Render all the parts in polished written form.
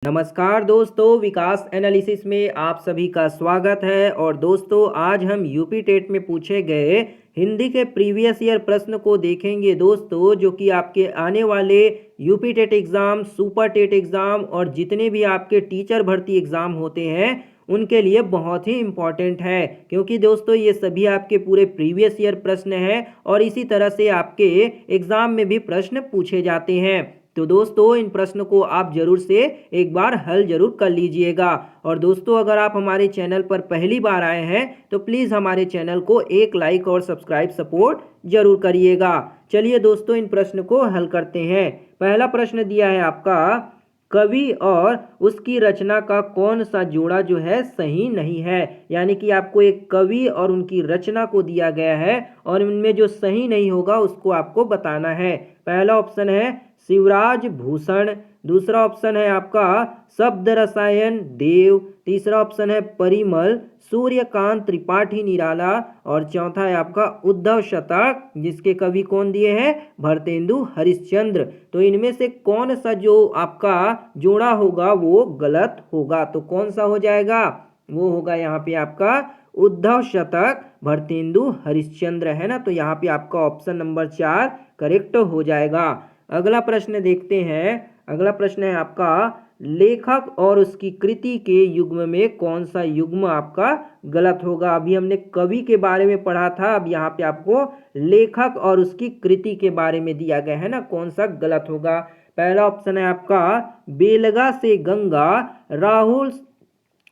नमस्कार दोस्तों, विकास एनालिसिस में आप सभी का स्वागत है। और दोस्तों, आज हम यूपी टेट में पूछे गए हिंदी के प्रीवियस ईयर प्रश्न को देखेंगे दोस्तों, जो कि आपके आने वाले UP TET exam, super TET exam और जितने भी आपके टीचर भर्ती एग्ज़ाम होते हैं उनके लिए बहुत ही इम्पॉर्टेंट है। क्योंकि दोस्तों ये सभी आपके पूरे प्रीवियस ईयर प्रश्न हैं और इसी तरह से आपके एग्ज़ाम में भी प्रश्न पूछे जाते हैं। तो दोस्तों इन प्रश्न को आप जरूर से एक बार हल जरूर कर लीजिएगा। और दोस्तों अगर आप हमारे चैनल पर पहली बार आए हैं तो प्लीज़ हमारे चैनल को एक लाइक और सब्सक्राइब सपोर्ट जरूर करिएगा। चलिए दोस्तों इन प्रश्न को हल करते हैं। पहला प्रश्न दिया है आपका, कवि और उसकी रचना का कौन सा जोड़ा जो है सही नहीं है। यानी कि आपको एक कवि और उनकी रचना को दिया गया है और उनमें जो सही नहीं होगा उसको आपको बताना है। पहला ऑप्शन है शिवराज भूषण, दूसरा ऑप्शन है आपका शब्द रसायन देव, तीसरा ऑप्शन है परिमल सूर्यकांत त्रिपाठी निराला और चौथा है आपका उद्धव शतक, जिसके कवि कौन दिए हैं, भरतेंदु हरिश्चंद्र। तो इनमें से कौन सा जो आपका जोड़ा होगा वो गलत होगा। तो कौन सा हो जाएगा, वो होगा यहाँ पे आपका उद्धव शतक भरतेंदु हरिश्चंद्र, है ना। तो यहाँ पे आपका ऑप्शन नंबर 4 करेक्ट हो जाएगा। अगला प्रश्न देखते हैं। अगला प्रश्न है आपका, लेखक और उसकी कृति के युग्म में कौन सा युग्म आपका गलत होगा। अभी हमने कवि के बारे में पढ़ा था, अब यहाँ पे आपको लेखक और उसकी कृति के बारे में दिया गया है ना, कौन सा गलत होगा। पहला ऑप्शन है आपका बेलगा से गंगा राहुल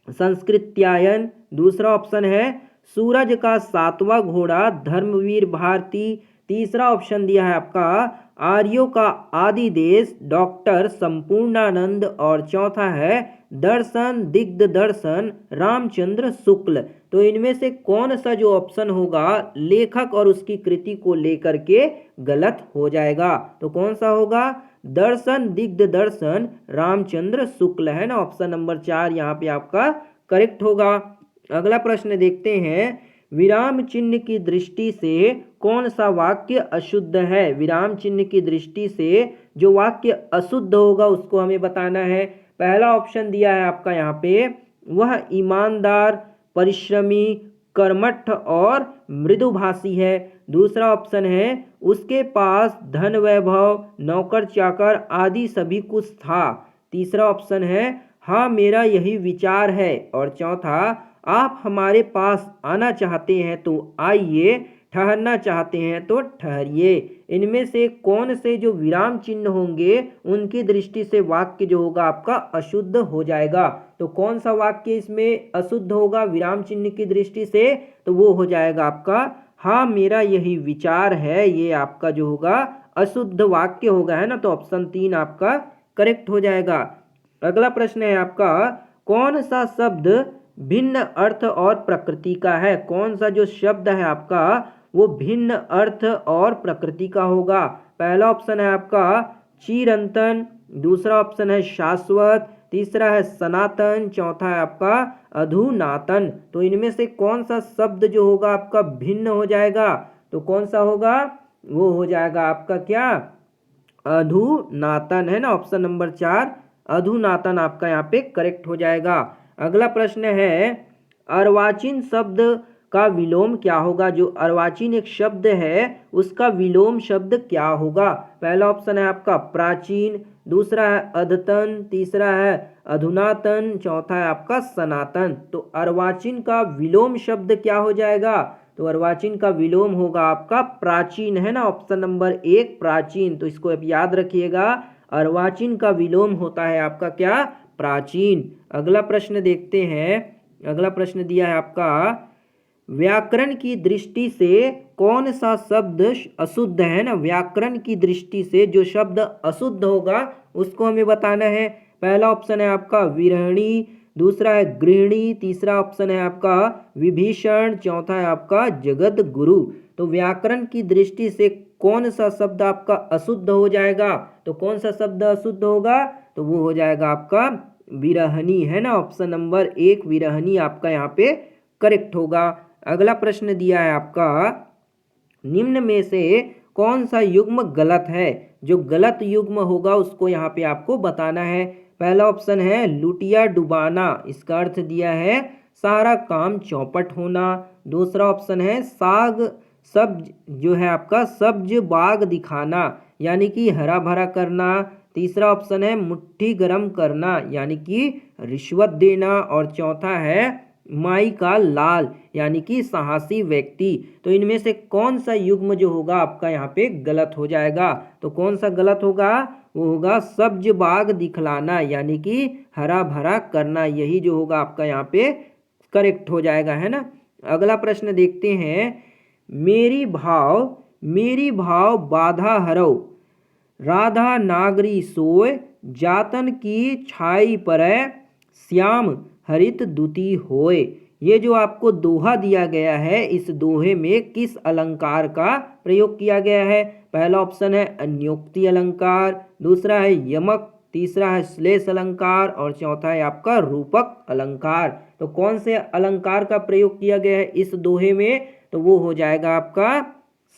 संस्कृत्यायन, दूसरा ऑप्शन है सूरज का सातवां घोड़ा धर्मवीर भारती, तीसरा ऑप्शन दिया है आपका आर्यों का आदि देश डॉक्टर संपूर्णानंद और चौथा है दर्शन दिग्ध दर्शन रामचंद्र शुक्ल। तो इनमें से कौन सा जो ऑप्शन होगा लेखक और उसकी कृति को लेकर के गलत हो जाएगा। तो कौन सा होगा, दर्शन दिग्ध दर्शन रामचंद्र शुक्ल, है ना। ऑप्शन नंबर 4 यहाँ पे आपका करेक्ट होगा। अगला प्रश्न देखते हैं, विराम चिन्ह की दृष्टि से कौन सा वाक्य अशुद्ध है। विराम चिन्ह की दृष्टि से जो वाक्य अशुद्ध होगा उसको हमें बताना है। पहला ऑप्शन दिया है आपका यहाँ पे, वह ईमानदार परिश्रमी कर्मठ और मृदुभाषी है। दूसरा ऑप्शन है उसके पास धन वैभव नौकर चाकर आदि सभी कुछ था। तीसरा ऑप्शन है हाँ मेरा यही विचार है। और चौथा, आप हमारे पास आना चाहते हैं तो आइए, ठहरना चाहते हैं तो ठहरिए। इनमें से कौन से जो विराम चिन्ह होंगे उनकी दृष्टि से वाक्य जो होगा आपका अशुद्ध हो जाएगा। तो कौन सा वाक्य इसमें अशुद्ध होगा विराम चिन्ह की दृष्टि से, तो वो हो जाएगा आपका हाँ मेरा यही विचार है। ये आपका जो होगा अशुद्ध वाक्य होगा, है ना। तो ऑप्शन 3 आपका करेक्ट हो जाएगा। अगला प्रश्न है आपका, कौन सा शब्द भिन्न अर्थ और प्रकृति का है। कौन सा जो शब्द है आपका वो भिन्न अर्थ और प्रकृति का होगा। पहला ऑप्शन है आपका चिरंतन, दूसरा ऑप्शन है शाश्वत, तीसरा है सनातन, चौथा है आपका अधुनातन। तो इनमें से कौन सा शब्द जो होगा आपका भिन्न हो जाएगा। तो कौन सा होगा, वो हो जाएगा आपका क्या, अधुनातन, है ना। ऑप्शन नंबर 4 अधुनातन आपका यहाँ पे करेक्ट हो जाएगा। अगला प्रश्न है, अर्वाचीन शब्द का विलोम क्या होगा। जो अर्वाचीन एक शब्द है उसका विलोम शब्द क्या होगा। पहला ऑप्शन है आपका प्राचीन, दूसरा है अद्यतन, तीसरा है अधुनातन, चौथा है आपका सनातन। तो अर्वाचीन का विलोम शब्द क्या हो जाएगा। तो अर्वाचीन का विलोम होगा आपका प्राचीन, है ना। ऑप्शन नंबर 1 प्राचीन। तो इसको अब याद रखिएगा, अर्वाचीन का विलोम होता है आपका क्या, प्राचीन। अगला प्रश्न देखते हैं। अगला प्रश्न दिया है आपका, व्याकरण की दृष्टि से कौन सा शब्द अशुद्ध है ना। व्याकरण की दृष्टि से जो शब्द अशुद्ध होगा उसको हमें बताना है। पहला ऑप्शन है आपका विरहणी, दूसरा है गृहिणी, तीसरा ऑप्शन है आपका विभीषण, चौथा है आपका जगत गुरु। तो व्याकरण की दृष्टि से कौन सा शब्द आपका अशुद्ध हो जाएगा। तो कौन सा शब्द अशुद्ध होगा, तो वो हो जाएगा आपका विरहणी, है ना। ऑप्शन नंबर 1 विरहणी आपका यहाँ पे करेक्ट होगा। अगला प्रश्न दिया है आपका, निम्न में से कौन सा युग्म गलत है। जो गलत युग्म होगा उसको यहाँ पे आपको बताना है। पहला ऑप्शन है लुटिया डुबाना, इसका अर्थ दिया है सारा काम चौपट होना। दूसरा ऑप्शन है साग सब्ज जो है आपका सब्ज बाग दिखाना, यानी कि हरा भरा करना। तीसरा ऑप्शन है मुट्ठी गरम करना, यानी कि रिश्वत देना। और चौथा है माई का लाल, यानी कि साहसी व्यक्ति। तो इनमें से कौन सा युग्म जो होगा आपका यहाँ पे गलत हो जाएगा? तो कौन सा गलत होगा? वो होगा सब्ज बाग दिखलाना, यानी कि हरा भरा करना। यही जो होगा आपका यहाँ पे करेक्ट हो जाएगा, है ना। अगला प्रश्न देखते हैं। मेरी भाव बाधा हरो, राधा नागरी सोय, जातन की छाई परै, श्याम हरित दुती होय। ये जो आपको दोहा दिया गया है, इस दोहे में किस अलंकार का प्रयोग किया गया है? पहला ऑप्शन है अन्योक्ति अलंकार, दूसरा है यमक, तीसरा है श्लेष अलंकार और चौथा है आपका रूपक अलंकार। तो कौन से अलंकार का प्रयोग किया गया है इस दोहे में? तो वो हो जाएगा आपका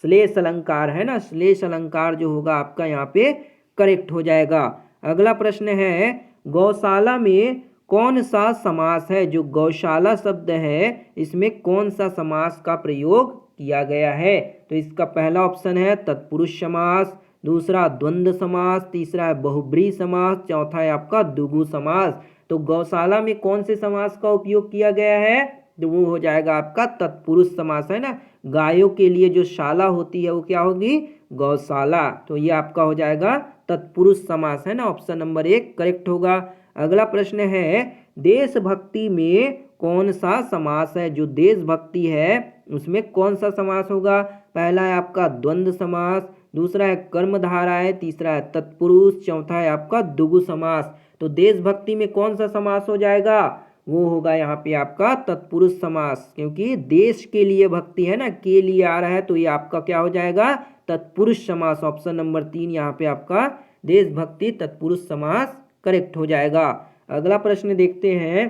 श्लेष अलंकार, है ना। श्लेष अलंकार जो होगा आपका यहाँ पे करेक्ट हो जाएगा। अगला प्रश्न है गौशाला में कौन सा समास है? जो गौशाला शब्द है इसमें कौन सा समास का प्रयोग किया गया है? तो इसका पहला ऑप्शन है तत्पुरुष समास, दूसरा द्वंद्व समास, तीसरा है बहुब्रीहि समास, चौथा है आपका द्विगु समास। तो गौशाला में कौन से समास का उपयोग किया गया है? तो वो हो जाएगा आपका तत्पुरुष समास, है ना। गायों के लिए जो शाला होती है वो क्या होगी? गौशाला। तो ये आपका हो जाएगा तत्पुरुष समास, है ना। ऑप्शन नंबर 1 करेक्ट होगा। अगला प्रश्न है देशभक्ति में कौन सा समास है? जो देशभक्ति है उसमें कौन सा समास होगा? पहला है आपका द्वंद्व समास, दूसरा है कर्मधारा है, तीसरा है तत्पुरुष, चौथा है आपका द्विगु समास। तो देशभक्ति में कौन सा समास हो जाएगा? वो होगा यहाँ पे आपका तत्पुरुष समास, क्योंकि देश के लिए भक्ति है ना, के लिए आ रहा है, तो ये आपका क्या हो जाएगा? तत्पुरुष समास। ऑप्शन नंबर 3 यहाँ पे आपका देशभक्ति तत्पुरुष समास करेक्ट हो जाएगा। अगला प्रश्न देखते हैं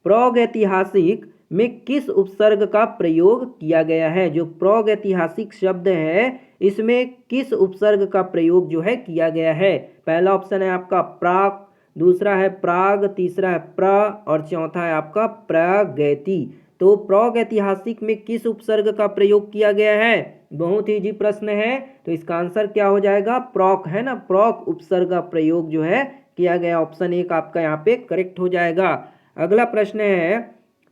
प्रागैतिहासिक में किस उपसर्ग का प्रयोग किया गया है? जो प्रागैतिहासिक शब्द है इसमें किस उपसर्ग का प्रयोग जो है किया गया है? पहला ऑप्शन है आपका प्राक, दूसरा है प्राग, तीसरा है प्र और चौथा है आपका प्रागैति। तो प्रागैतिहासिक में किस उपसर्ग का प्रयोग किया गया है? बहुत ही इजी प्रश्न है, तो इसका आंसर क्या हो जाएगा? प्रॉक, है ना। प्रॉक उपसर्ग का प्रयोग जो है किया गया। ऑप्शन 1 आपका यहाँ पे करेक्ट हो जाएगा। अगला प्रश्न है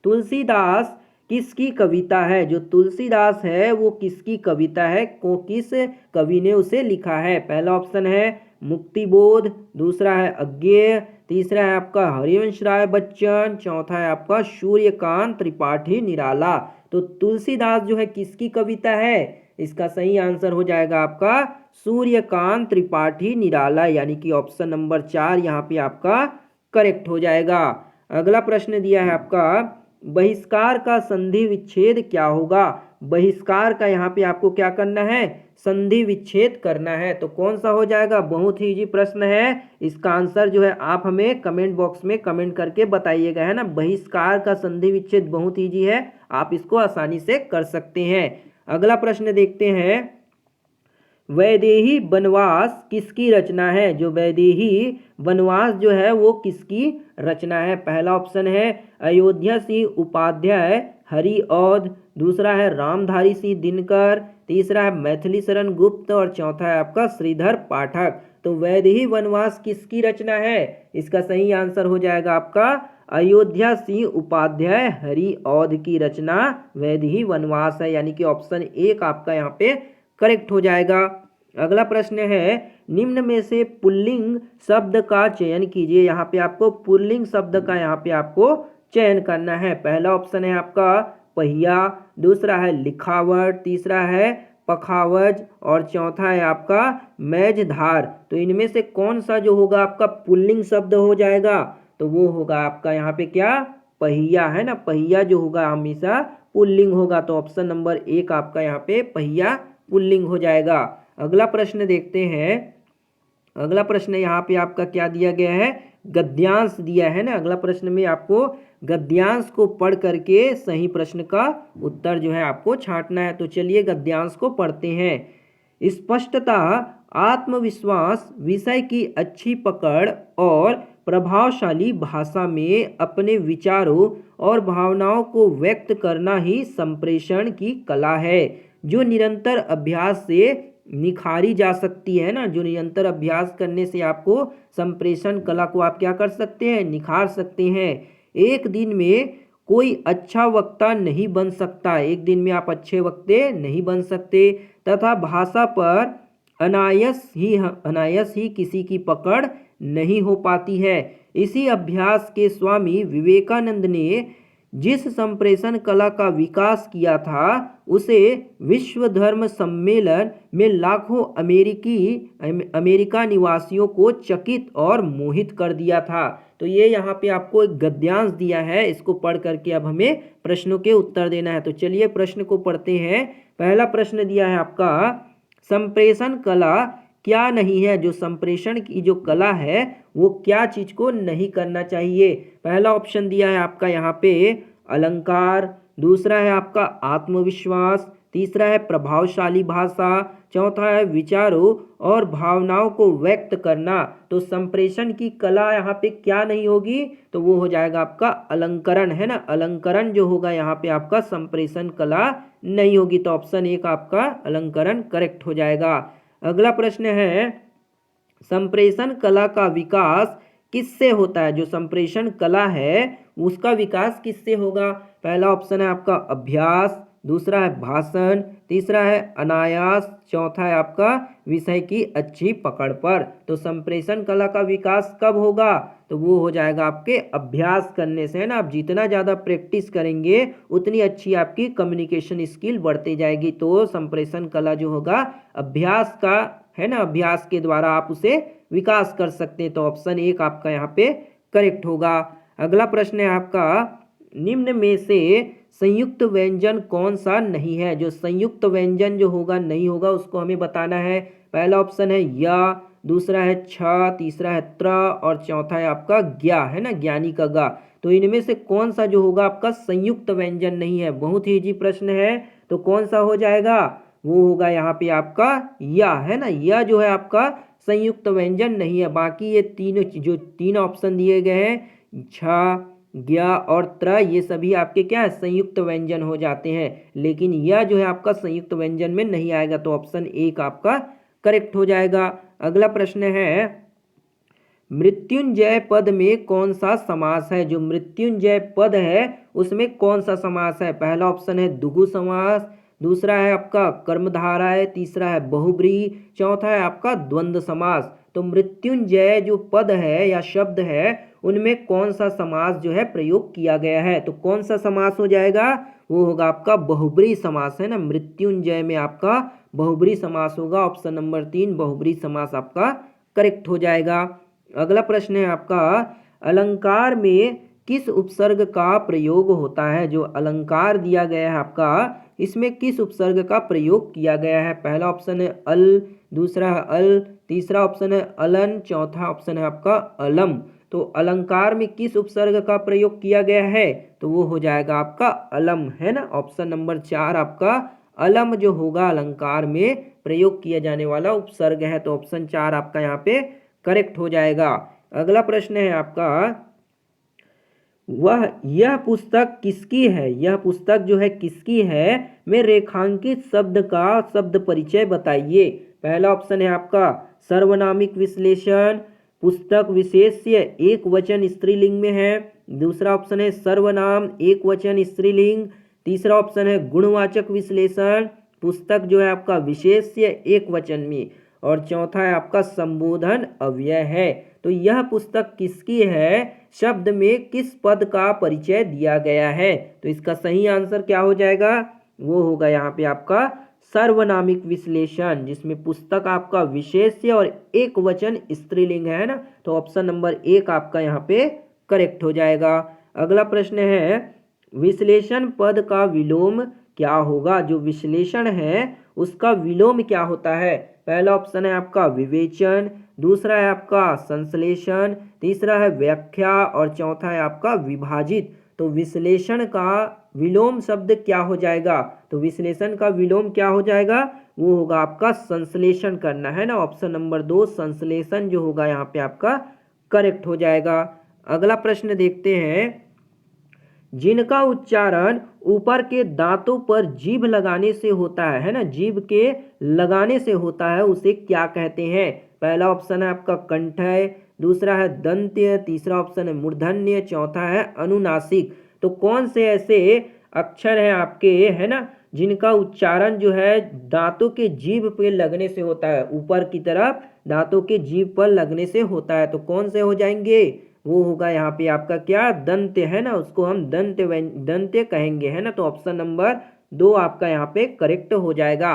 तुलसीदास किसकी कविता है? जो तुलसीदास है वो किसकी कविता है? को किस कवि ने उसे लिखा है? पहला ऑप्शन है मुक्तिबोध, दूसरा है अज्ञेय, तीसरा है आपका हरिवंश राय बच्चन, चौथा है आपका सूर्यकांत त्रिपाठी निराला। तो तुलसीदास जो है किसकी कविता है? इसका सही आंसर हो जाएगा आपका सूर्यकांत त्रिपाठी निराला, यानी कि ऑप्शन नंबर 4 यहाँ पे आपका करेक्ट हो जाएगा। अगला प्रश्न दिया है आपका बहिष्कार का संधि विच्छेद क्या होगा? बहिष्कार का यहाँ पे आपको क्या करना है? संधि विच्छेद करना है। तो कौन सा हो जाएगा? बहुत ही इजी प्रश्न है। इसका आंसर जो है आप हमें कमेंट बॉक्स में कमेंट करके बताइएगा, है ना। बहिष्कार का संधि विच्छेद बहुत इजी है, आप इसको आसानी से कर सकते हैं। अगला प्रश्न देखते हैं वैदेही वनवास किसकी रचना है? जो वैदेही वनवास जो है वो किसकी रचना है? पहला ऑप्शन है अयोध्या सिंह उपाध्याय हरिऔध, दूसरा है रामधारी सिंह दिनकर, तीसरा है मैथिली शरण गुप्त और चौथा है आपका श्रीधर पाठक। तो वैदेही वनवास किसकी रचना है? इसका सही आंसर हो जाएगा आपका अयोध्या सिंह उपाध्याय हरिऔध की रचना वैदेही वनवास है, यानी कि ऑप्शन 1 आपका यहाँ पे करेक्ट हो जाएगा। अगला प्रश्न है निम्न में से पुल्लिंग शब्द का चयन कीजिए। यहाँ पे आपको पुल्लिंग शब्द का यहाँ पे आपको चयन करना है। पहला ऑप्शन है आपका पहिया, दूसरा है लिखावट, तीसरा है पखावज और चौथा है आपका मेजधार। तो इनमें से कौन सा जो होगा आपका पुल्लिंग शब्द हो जाएगा? तो वो होगा आपका यहाँ पे क्या? पहिया, है ना। पहिया जो होगा हमेशा पुल्लिंग होगा, तो ऑप्शन नंबर 1 आपका यहाँ पे पहिया पुल्लिंग हो जाएगा। अगला प्रश्न देखते हैं। अगला प्रश्न यहाँ पे आपका क्या दिया गया है? गद्यांश दिया है ना। अगला प्रश्न में आपको गद्यांश को पढ़ करके सही प्रश्न का उत्तर जो है आपको छांटना है। तो चलिए गद्यांश को पढ़ते हैं। स्पष्टता आत्मविश्वास, विषय की अच्छी पकड़ और प्रभावशाली भाषा में अपने विचारों और भावनाओं को व्यक्त करना ही संप्रेषण की कला है, जो निरंतर अभ्यास से निखारी जा सकती है ना। जो निरंतर अभ्यास करने से आपको संप्रेषण कला को आप क्या कर सकते हैं, निखार सकते हैं। एक दिन में कोई अच्छा वक्ता नहीं बन सकता, एक दिन में आप अच्छे वक्ते नहीं बन सकते, तथा भाषा पर अनायास ही किसी की पकड़ नहीं हो पाती है। इसी अभ्यास के स्वामी विवेकानंद ने जिस संप्रेषण कला का विकास किया था, उसे विश्व धर्म सम्मेलन में लाखों अमेरिका निवासियों को चकित और मोहित कर दिया था। तो ये यहाँ पे आपको एक गद्यांश दिया है, इसको पढ़ करके अब हमें प्रश्नों के उत्तर देना है। तो चलिए प्रश्न को पढ़ते हैं। पहला प्रश्न दिया है आपका, संप्रेषण कला क्या नहीं है। जो संप्रेषण की जो कला है वो क्या चीज को नहीं करना चाहिए। पहला ऑप्शन दिया है आपका यहाँ पे अलंकार, दूसरा है आपका आत्मविश्वास, तीसरा है प्रभावशाली भाषा, चौथा है विचारों और भावनाओं को व्यक्त करना। तो संप्रेषण की कला यहाँ पे क्या नहीं होगी, तो वो हो जाएगा आपका अलंकरण, है ना। अलंकरण जो होगा यहाँ पे आपका संप्रेषण कला नहीं होगी। तो ऑप्शन एक आपका अलंकरण करेक्ट हो जाएगा। अगला प्रश्न है, संप्रेषण कला का विकास किससे होता है। जो संप्रेषण कला है उसका विकास किससे होगा। पहला ऑप्शन है आपका अभ्यास, दूसरा है भाषण, तीसरा है अनायास, चौथा है आपका विषय की अच्छी पकड़ पर। तो संप्रेषण कला का विकास कब होगा, तो वो हो जाएगा आपके अभ्यास करने से, है ना। आप जितना ज़्यादा प्रैक्टिस करेंगे उतनी अच्छी आपकी कम्युनिकेशन स्किल बढ़ती जाएगी। तो संप्रेषण कला जो होगा अभ्यास का, है ना, अभ्यास के द्वारा आप उसे विकास कर सकते हैं। तो ऑप्शन एक आपका यहाँ पे करेक्ट होगा। अगला प्रश्न है आपका, निम्न में से संयुक्त व्यंजन कौन सा नहीं है। जो संयुक्त व्यंजन जो होगा नहीं होगा उसको हमें बताना है। पहला ऑप्शन है या, दूसरा है छ, तीसरा है त्र और चौथा है आपका ज्ञा, है ना, ज्ञानी का गा। तो इनमें से कौन सा जो होगा आपका संयुक्त व्यंजन नहीं है। बहुत ही इजी प्रश्न है। तो कौन सा हो जाएगा, वो होगा यहाँ पे आपका या, है ना। या जो है आपका संयुक्त व्यंजन नहीं है। बाकी ये तीनों जो तीन ऑप्शन दिए गए हैं छ, ज्ञा और त्र, ये सभी आपके क्या है, संयुक्त व्यंजन हो जाते हैं। लेकिन यह जो है आपका संयुक्त व्यंजन में नहीं आएगा। तो ऑप्शन एक आपका करेक्ट हो जाएगा। अगला प्रश्न है, मृत्युंजय पद में कौन सा समास है। जो मृत्युंजय पद है उसमें कौन सा समास है। पहला ऑप्शन है दुगु समास, दूसरा है आपका कर्मधारय, तीसरा है बहुब्रीहि, चौथा है आपका द्वंद्व समास। तो मृत्युंजय जो पद है या शब्द है उनमें कौन सा समास जो है प्रयोग किया गया है। तो कौन सा समास हो जाएगा, वो होगा आपका बहुब्रीहि समास, है ना। मृत्युंजय में आपका बहुब्रीहि समास होगा। ऑप्शन नंबर 3 बहुब्रीहि समास आपका करेक्ट हो जाएगा। अगला प्रश्न है आपका, अलंकार में किस उपसर्ग का प्रयोग होता है। जो अलंकार दिया गया है आपका, इसमें किस उपसर्ग का प्रयोग किया गया है। पहला ऑप्शन है अल, दूसरा है अल, तीसरा ऑप्शन है अलन, चौथा ऑप्शन है आपका अलम। तो अलंकार में किस उपसर्ग का प्रयोग किया गया है, तो वो हो जाएगा आपका अलम, है ना। ऑप्शन नंबर 4 आपका अलम जो होगा अलंकार में प्रयोग किया जाने वाला उपसर्ग है। तो ऑप्शन 4 आपका यहाँ पे करेक्ट हो जाएगा। अगला प्रश्न है आपका, यह पुस्तक किसकी है। यह पुस्तक जो है किसकी है, में रेखांकित शब्द का शब्द परिचय बताइए। पहला ऑप्शन है आपका सर्वनामिक विश्लेषण, पुस्तक विशेष्य एक वचन स्त्रीलिंग में है। दूसरा ऑप्शन है सर्वनाम एक वचन स्त्रीलिंग, तीसरा ऑप्शन है गुणवाचक विश्लेषण, पुस्तक जो है आपका विशेष्य एक वचन में, और चौथा है आपका संबोधन अव्यय है। तो यह पुस्तक किसकी है शब्द में किस पद का परिचय दिया गया है। तो इसका सही आंसर क्या हो जाएगा, वो होगा यहाँ पे आपका सर्वनामिक विश्लेषण, जिसमें पुस्तक आपका विशेष्य और एक वचन स्त्रीलिंग है ना। तो ऑप्शन नंबर 1 आपका यहाँ पे करेक्ट हो जाएगा। अगला प्रश्न है, विश्लेषण पद का विलोम क्या होगा। जो विश्लेषण है उसका विलोम क्या होता है। पहला ऑप्शन है आपका विवेचन, दूसरा है आपका संश्लेषण, तीसरा है व्याख्या और चौथा है आपका विभाजित। तो विश्लेषण का विलोम शब्द क्या हो जाएगा? तो विश्लेषण का विलोम क्या हो जाएगा? वो होगा आपका संश्लेषण करना, है ना। ऑप्शन नंबर 2 संश्लेषण जो होगा यहाँ पे आपका करेक्ट हो जाएगा। अगला प्रश्न देखते हैं, जिनका उच्चारण ऊपर के दांतों पर जीभ लगाने से होता है ना, जीभ के लगाने से होता है, उसे क्या कहते हैं? पहला ऑप्शन है आपका कंठय, दूसरा है दंत्य, तीसरा ऑप्शन है मूर्धन्य, चौथा है अनुनासिक। तो कौन से ऐसे अक्षर हैं आपके, है ना, जिनका उच्चारण जो है दांतों के जीभ पे लगने से होता है, ऊपर की तरफ दांतों के जीभ पर लगने से होता है? तो कौन से हो जाएंगे? वो होगा यहाँ पे आपका क्या? दंत्य, है ना, उसको हम दंत्य कहेंगे, है ना। तो ऑप्शन नंबर 2 आपका यहाँ पे करेक्ट हो जाएगा।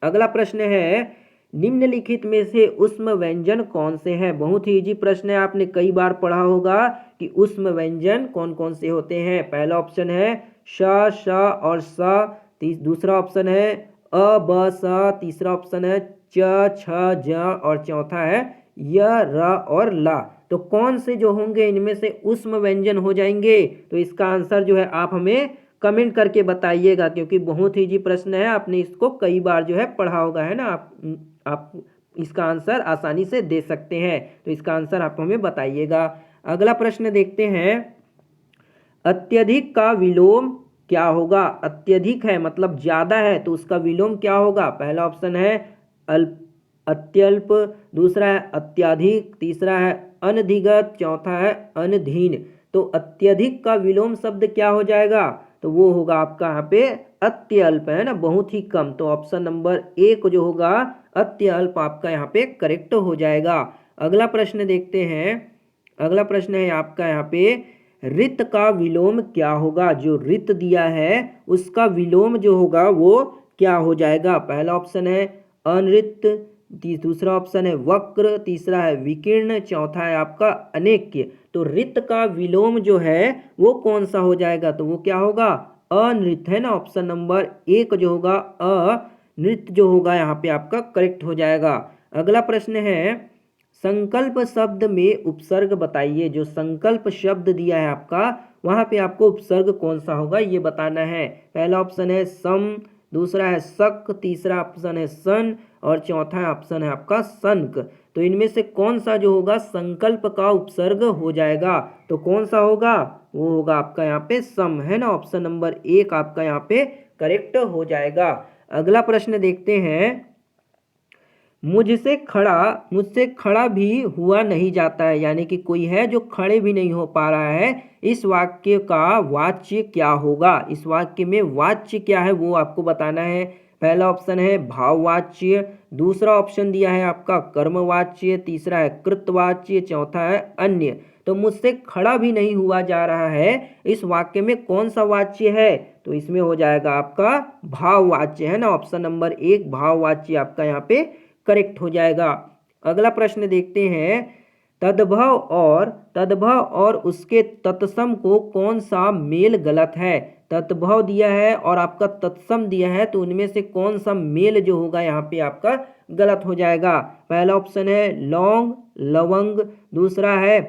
अगला प्रश्न है, निम्नलिखित में से ऊष्म व्यंजन कौन से हैं? बहुत ही इजी प्रश्न है, आपने कई बार पढ़ा होगा कि ऊष्म व्यंजन कौन कौन से होते हैं। पहला ऑप्शन है श, श और स, दूसरा ऑप्शन है अ, ब, स, तीसरा ऑप्शन है च, छ, ज और चौथा है य, र और ला। तो कौन से जो होंगे इनमें से ऊष्म व्यंजन हो जाएंगे? तो इसका आंसर जो है आप हमें कमेंट करके बताइएगा, क्योंकि बहुत ही इजी प्रश्न है, आपने इसको कई बार जो है पढ़ा होगा, है ना। आप इसका आंसर आसानी से दे सकते हैं। तो इसका आंसर आप हमें बताइएगा। अगला प्रश्न देखते हैं, अत्यधिक का विलोम क्या होगा? अत्यधिक है मतलब ज्यादा है, तो उसका विलोम क्या होगा? पहला ऑप्शन है अल्प, अत्यल्प, दूसरा है अत्याधिक, तीसरा है अनधिगत, चौथा है अनधीन। तो अत्यधिक का विलोम शब्द क्या हो जाएगा? तो वो होगा आपका यहाँ पे अत्यल्प, है ना, बहुत ही कम। तो ऑप्शन नंबर 1 जो होगा अत्यल्प आपका यहाँ पे करेक्ट हो जाएगा। अगला प्रश्न देखते हैं, अगला प्रश्न है आपका यहाँ पे, रित का विलोम क्या होगा? जो रित दिया है उसका विलोम जो होगा वो क्या हो जाएगा? पहला ऑप्शन है अनृत, दूसरा ऑप्शन है वक्र, तीसरा है विकीर्ण, चौथा है आपका अनेक्य। तो रित का विलोम जो है वो कौन सा हो जाएगा? तो वो क्या होगा? अनृत, है ना। ऑप्शन नंबर 1 जो होगा अनृत जो होगा यहाँ पे आपका करेक्ट हो जाएगा। अगला प्रश्न है, संकल्प शब्द में उपसर्ग बताइए। जो संकल्प शब्द दिया है आपका, वहां पे आपको उपसर्ग कौन सा होगा ये बताना है। पहला ऑप्शन है सम, दूसरा है सक, तीसरा ऑप्शन है सन और चौथा ऑप्शन है आपका सनक। तो इनमें से कौन सा जो होगा संकल्प का उपसर्ग हो जाएगा? तो कौन सा होगा? वो होगा आपका यहाँ पे सम, है ना। ऑप्शन नंबर 1 आपका यहाँ पे करेक्ट हो जाएगा। अगला प्रश्न देखते हैं, मुझसे खड़ा भी हुआ नहीं जाता है, यानी कि कोई है जो खड़े भी नहीं हो पा रहा है, इस वाक्य का वाच्य क्या होगा? इस वाक्य में वाच्य क्या है वो आपको बताना है। पहला ऑप्शन है भाववाच्य, दूसरा ऑप्शन दिया है आपका कर्मवाच्य, तीसरा है कृतवाच्य, चौथा है अन्य। तो मुझसे खड़ा भी नहीं हुआ जा रहा है, इस वाक्य में कौन सा वाच्य है? तो इसमें हो जाएगा आपका भाववाच्य, है ना। ऑप्शन नंबर 1 भाववाच्य आपका यहाँ पे करेक्ट हो जाएगा। अगला प्रश्न देखते हैं, तद्भव और उसके तत्सम को कौन सा मेल गलत है? तद्भव दिया है और आपका तत्सम दिया है, तो उनमें से कौन सा मेल जो होगा यहाँ पे आपका गलत हो जाएगा? पहला ऑप्शन है लौंग, लवंग, दूसरा है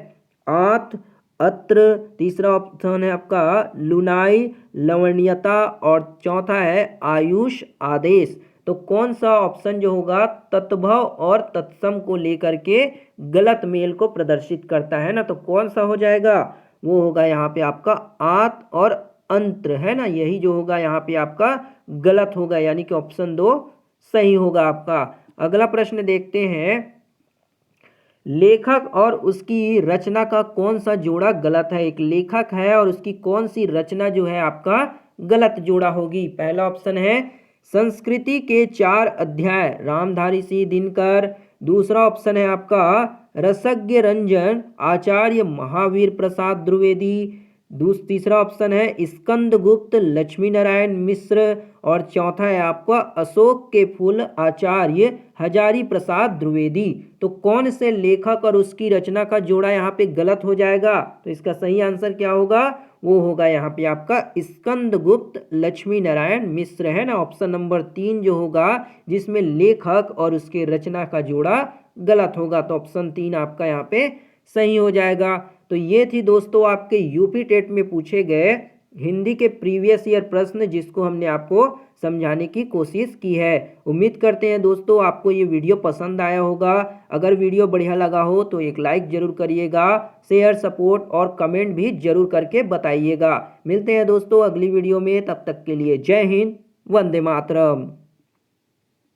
आत, अत्र, तीसरा ऑप्शन है आपका लुनाई, लवणीयता और चौथा है आयुष, आदेश। तो कौन सा ऑप्शन जो होगा तत्भव और तत्सम को लेकर के गलत मेल को प्रदर्शित करता है ना? तो कौन सा हो जाएगा? वो होगा यहाँ पे आपका आत और अंत्र, है ना। यही जो होगा यहाँ पे आपका गलत होगा, यानी कि ऑप्शन 2 सही होगा आपका। अगला प्रश्न देखते हैं, लेखक और उसकी रचना का कौन सा जोड़ा गलत है? एक लेखक है और उसकी कौन सी रचना जो है आपका गलत जोड़ा होगी? पहला ऑप्शन है संस्कृति के 4 अध्याय रामधारी सिंह दिनकर, दूसरा ऑप्शन है आपका रसज्ञ रंजन आचार्य महावीर प्रसाद द्विवेदी, तीसरा ऑप्शन है स्कंदगुप्त लक्ष्मी नारायण मिश्र और चौथा है आपका अशोक के फूल आचार्य हजारी प्रसाद द्विवेदी। तो कौन से लेखक और उसकी रचना का जोड़ा यहाँ पे गलत हो जाएगा? तो इसका सही आंसर क्या होगा? वो होगा यहाँ पे आपका स्कंदगुप्त लक्ष्मी नारायण मिश्र, है ना। ऑप्शन नंबर 3 जो होगा जिसमें लेखक और उसके रचना का जोड़ा गलत होगा, तो ऑप्शन 3 आपका यहाँ पे सही हो जाएगा। तो ये थी दोस्तों आपके यूपी टेट में पूछे गए हिंदी के प्रीवियस ईयर प्रश्न, जिसको हमने आपको समझाने की कोशिश की है। उम्मीद करते हैं दोस्तों आपको ये वीडियो पसंद आया होगा। अगर वीडियो बढ़िया लगा हो तो एक लाइक जरूर करिएगा, शेयर, सपोर्ट और कमेंट भी जरूर करके बताइएगा। मिलते हैं दोस्तों अगली वीडियो में, तब तक के लिए जय हिंद, वंदे मातरम।